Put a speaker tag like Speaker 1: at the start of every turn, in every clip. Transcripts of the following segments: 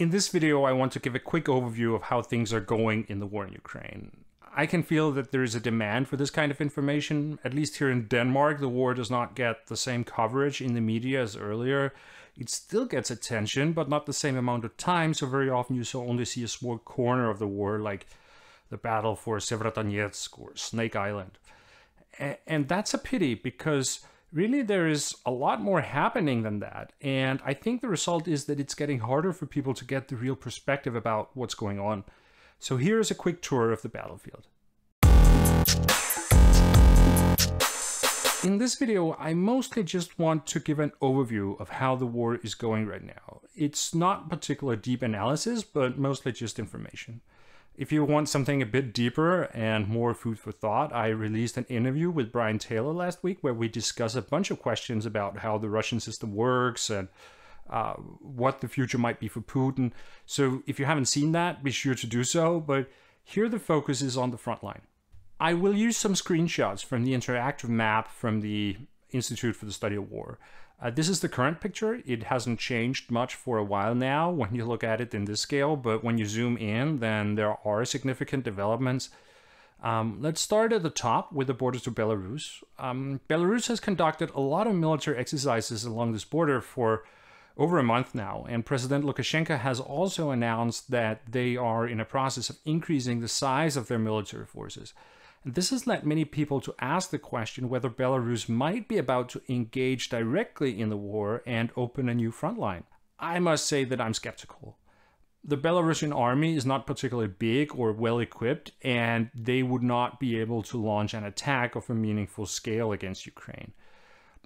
Speaker 1: In this video, I want to give a quick overview of how things are going in the war in Ukraine. I can feel that there is a demand for this kind of information. At least here in Denmark, the war does not get the same coverage in the media as earlier. It still gets attention, but not the same amount of time, so very often you only see a small corner of the war, like the battle for Severodonetsk or Snake Island. And that's a pity, because really there is a lot more happening than that. And I think the result is that it's getting harder for people to get the real perspective about what's going on. So here's a quick tour of the battlefield. In this video, I mostly just want to give an overview of how the war is going right now. It's not particular deep analysis, but mostly just information. If you want something a bit deeper and more food for thought, I released an interview with Brian Taylor last week where we discuss a bunch of questions about how the Russian system works and what the future might be for Putin. So if you haven't seen that, be sure to do so. But here the focus is on the front line. I will use some screenshots from the interactive map from the Institute for the Study of War. This is the current picture. It hasn't changed much for a while now when you look at it in this scale, but when you zoom in, then there are significant developments. Let's start at the top with the borders to Belarus. Belarus has conducted a lot of military exercises along this border for over a month now, and President Lukashenko has also announced that they are in a process of increasing the size of their military forces. And this has led many people to ask the question whether Belarus might be about to engage directly in the war and open a new front line. I must say that I'm skeptical. The Belarusian army is not particularly big or well equipped, and they would not be able to launch an attack of a meaningful scale against Ukraine.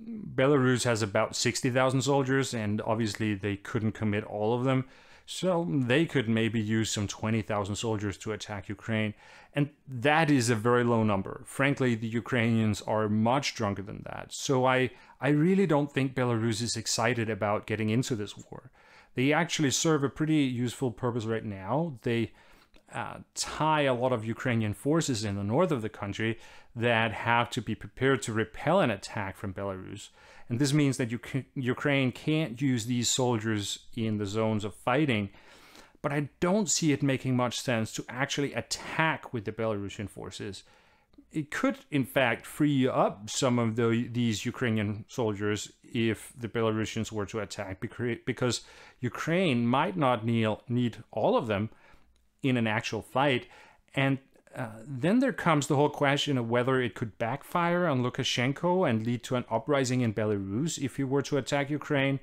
Speaker 1: Belarus has about 60,000 soldiers, and obviously they couldn't commit all of them. So they could maybe use some 20,000 soldiers to attack Ukraine. And that is a very low number. Frankly, the Ukrainians are much stronger than that. So I really don't think Belarus is excited about getting into this war. They actually serve a pretty useful purpose right now. They tie a lot of Ukrainian forces in the north of the country that have to be prepared to repel an attack from Belarus. And this means that Ukraine can't use these soldiers in the zones of fighting. But I don't see it making much sense to actually attack with the Belarusian forces. It could, in fact, free up some of these Ukrainian soldiers if the Belarusians were to attack, because Ukraine might not need all of them in an actual fight. And then there comes the whole question of whether it could backfire on Lukashenko and lead to an uprising in Belarus if he were to attack Ukraine,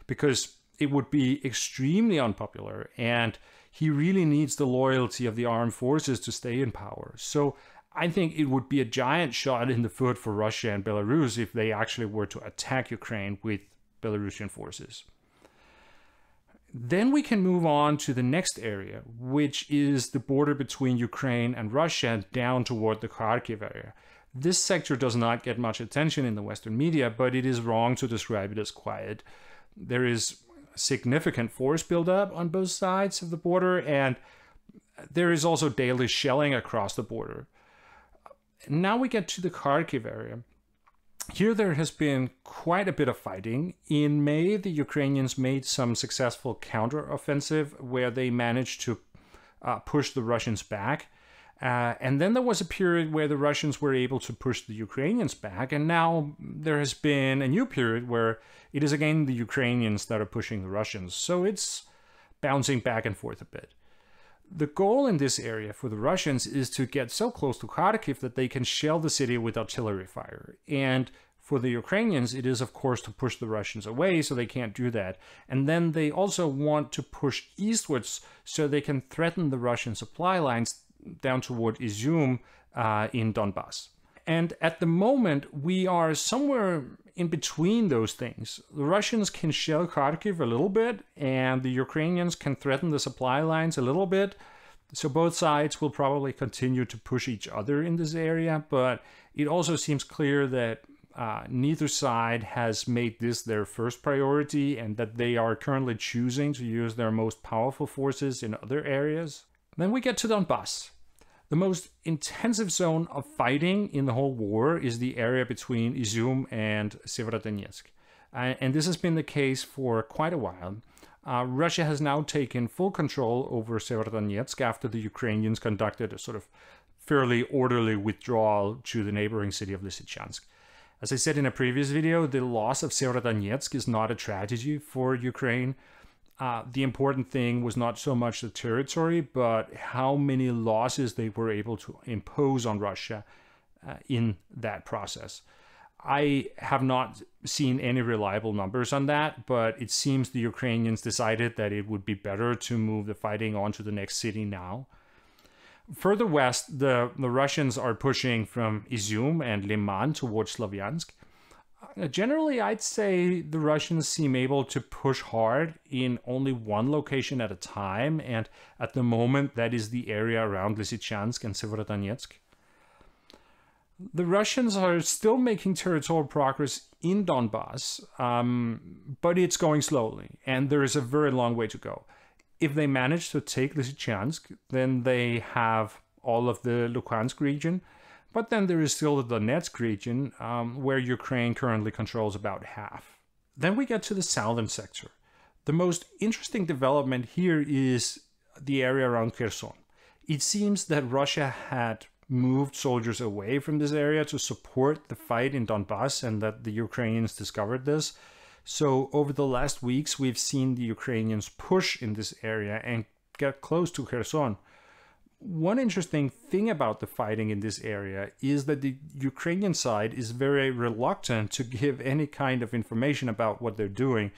Speaker 1: because it would be extremely unpopular and he really needs the loyalty of the armed forces to stay in power. So I think it would be a giant shot in the foot for Russia and Belarus if they actually were to attack Ukraine with Belarusian forces. Then we can move on to the next area, which is the border between Ukraine and Russia down toward the Kharkiv area. This sector does not get much attention in the Western media, but it is wrong to describe it as quiet. There is significant force buildup on both sides of the border, and there is also daily shelling across the border. Now we get to the Kharkiv area. Here there has been quite a bit of fighting. In May, the Ukrainians made some successful counteroffensive where they managed to push the Russians back. And then there was a period where the Russians were able to push the Ukrainians back. And now there has been a new period where it is again the Ukrainians that are pushing the Russians. So it's bouncing back and forth a bit. The goal in this area for the Russians is to get so close to Kharkiv that they can shell the city with artillery fire. And for the Ukrainians, it is, of course, to push the Russians away, so they can't do that. And then they also want to push eastwards so they can threaten the Russian supply lines down toward Izum in Donbass. And at the moment, we are somewhere in between those things. The Russians can shell Kharkiv a little bit, and the Ukrainians can threaten the supply lines a little bit. So both sides will probably continue to push each other in this area, but it also seems clear that neither side has made this their first priority, and that they are currently choosing to use their most powerful forces in other areas. Then we get to Donbass. The most intensive zone of fighting in the whole war is the area between Izum and Severodonetsk. And this has been the case for quite a while. Russia has now taken full control over Severodonetsk after the Ukrainians conducted a sort of fairly orderly withdrawal to the neighboring city of Lysychansk. As I said in a previous video, the loss of Severodonetsk is not a tragedy for Ukraine. The important thing was not so much the territory, but how many losses they were able to impose on Russia in that process. I have not seen any reliable numbers on that, but it seems the Ukrainians decided that it would be better to move the fighting on to the next city now. Further west, the Russians are pushing from Izium and Liman towards Slavyansk. Generally, I'd say the Russians seem able to push hard in only one location at a time, and at the moment that is the area around Lysychansk and Severodonetsk. The Russians are still making territorial progress in Donbass, but it's going slowly, and there is a very long way to go. If they manage to take Lysychansk, then they have all of the Luhansk region, but then there is still the Donetsk region, where Ukraine currently controls about half. Then we get to the southern sector. The most interesting development here is the area around Kherson. It seems that Russia had moved soldiers away from this area to support the fight in Donbass, and that the Ukrainians discovered this. So over the last weeks, we've seen the Ukrainians push in this area and get close to Kherson. One interesting thing about the fighting in this area is that the Ukrainian side is very reluctant to give any kind of information about what they're doing.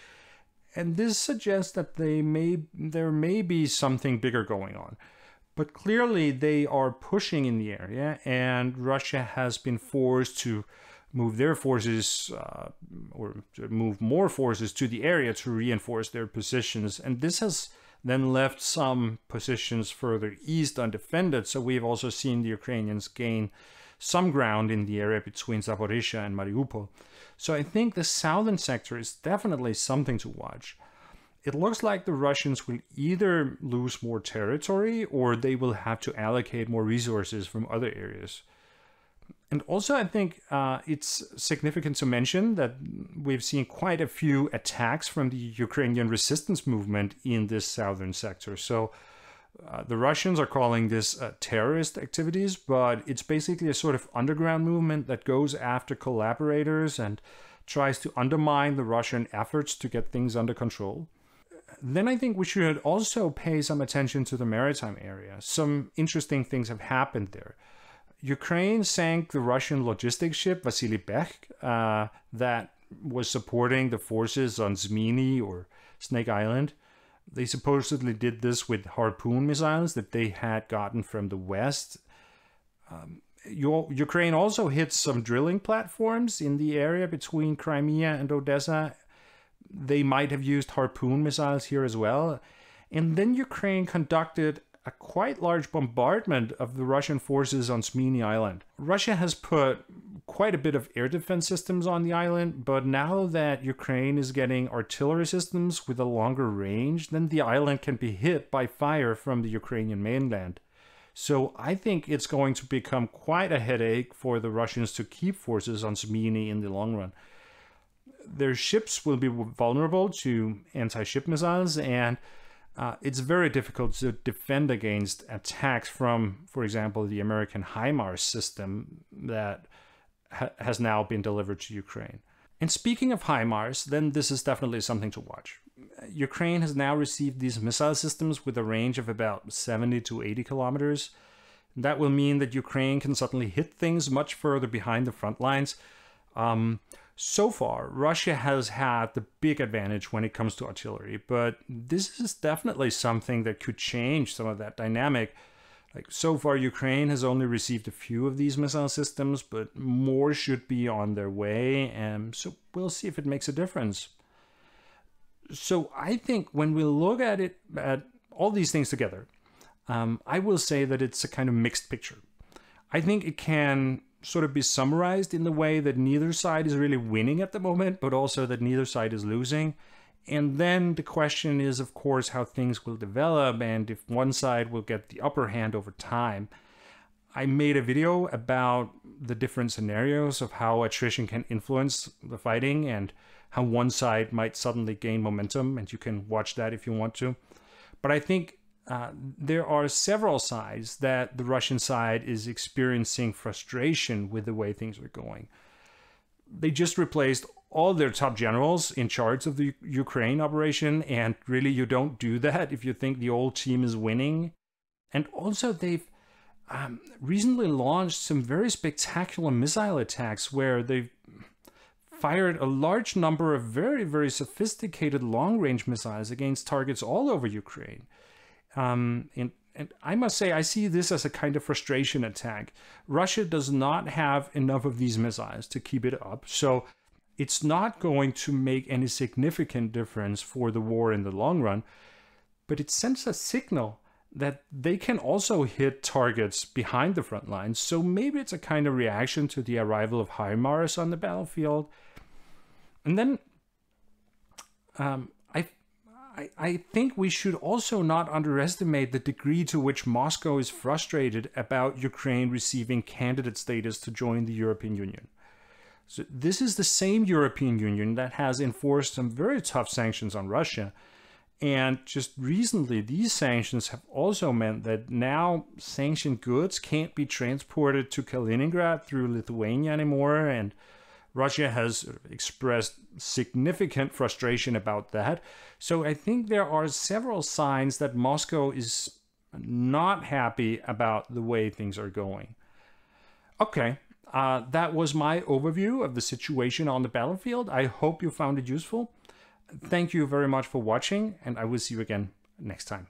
Speaker 1: And this suggests that there may be something bigger going on. But clearly they are pushing in the area, and Russia has been forced to move their forces or to move more forces to the area to reinforce their positions. And this has then left some positions further east undefended. So we've also seen the Ukrainians gain some ground in the area between Zaporizhzhia and Mariupol. So I think the southern sector is definitely something to watch. It looks like the Russians will either lose more territory or they will have to allocate more resources from other areas. And also, I think it's significant to mention that we've seen quite a few attacks from the Ukrainian resistance movement in this southern sector. So the Russians are calling this terrorist activities, but it's basically a sort of underground movement that goes after collaborators and tries to undermine the Russian efforts to get things under control. Then I think we should also pay some attention to the maritime area. Some interesting things have happened there. Ukraine sank the Russian logistics ship Vasily Bech that was supporting the forces on Zminy or Snake Island. They supposedly did this with Harpoon missiles that they had gotten from the west. Ukraine also hit some drilling platforms in the area between Crimea and Odessa. They might have used Harpoon missiles here as well. And then Ukraine conducted a quite large bombardment of the Russian forces on Zminy Island. Russia has put quite a bit of air defense systems on the island, but now that Ukraine is getting artillery systems with a longer range, then the island can be hit by fire from the Ukrainian mainland. So I think it's going to become quite a headache for the Russians to keep forces on Zminy in the long run. Their ships will be vulnerable to anti-ship missiles, and it's very difficult to defend against attacks from, for example, the American HIMARS system that has now been delivered to Ukraine. And speaking of HIMARS, then this is definitely something to watch. Ukraine has now received these missile systems with a range of about 70 to 80 kilometers. That will mean that Ukraine can suddenly hit things much further behind the front lines. So far, Russia has had the big advantage when it comes to artillery, but this is definitely something that could change some of that dynamic. Like, so far, Ukraine has only received a few of these missile systems, but more should be on their way, and so we'll see if it makes a difference. So I think when we look at it, at all these things together, I will say that it's a kind of mixed picture. I think it can sort of be summarized in the way that neither side is really winning at the moment, but also that neither side is losing. And then the question is, of course, how things will develop and if one side will get the upper hand over time. I made a video about the different scenarios of how attrition can influence the fighting, and how one side might suddenly gain momentum, and you can watch that if you want to. But I think there are several sides that the Russian side is experiencing frustration with the way things are going. They just replaced all their top generals in charge of the Ukraine operation, and really you don't do that if you think the old team is winning. And also they've recently launched some very spectacular missile attacks where they've fired a large number of very, very sophisticated long-range missiles against targets all over Ukraine. And I must say, I see this as a kind of frustration attack. Russia does not have enough of these missiles to keep it up, so it's not going to make any significant difference for the war in the long run, but it sends a signal that they can also hit targets behind the front lines. So maybe it's a kind of reaction to the arrival of HIMARS on the battlefield. And then I think we should also not underestimate the degree to which Moscow is frustrated about Ukraine receiving candidate status to join the European Union. So this is the same European Union that has enforced some very tough sanctions on Russia. And just recently, these sanctions have also meant that now sanctioned goods can't be transported to Kaliningrad through Lithuania anymore. And Russia has expressed significant frustration about that. So I think there are several signs that Moscow is not happy about the way things are going. Okay, that was my overview of the situation on the battlefield. I hope you found it useful. Thank you very much for watching, and I will see you again next time.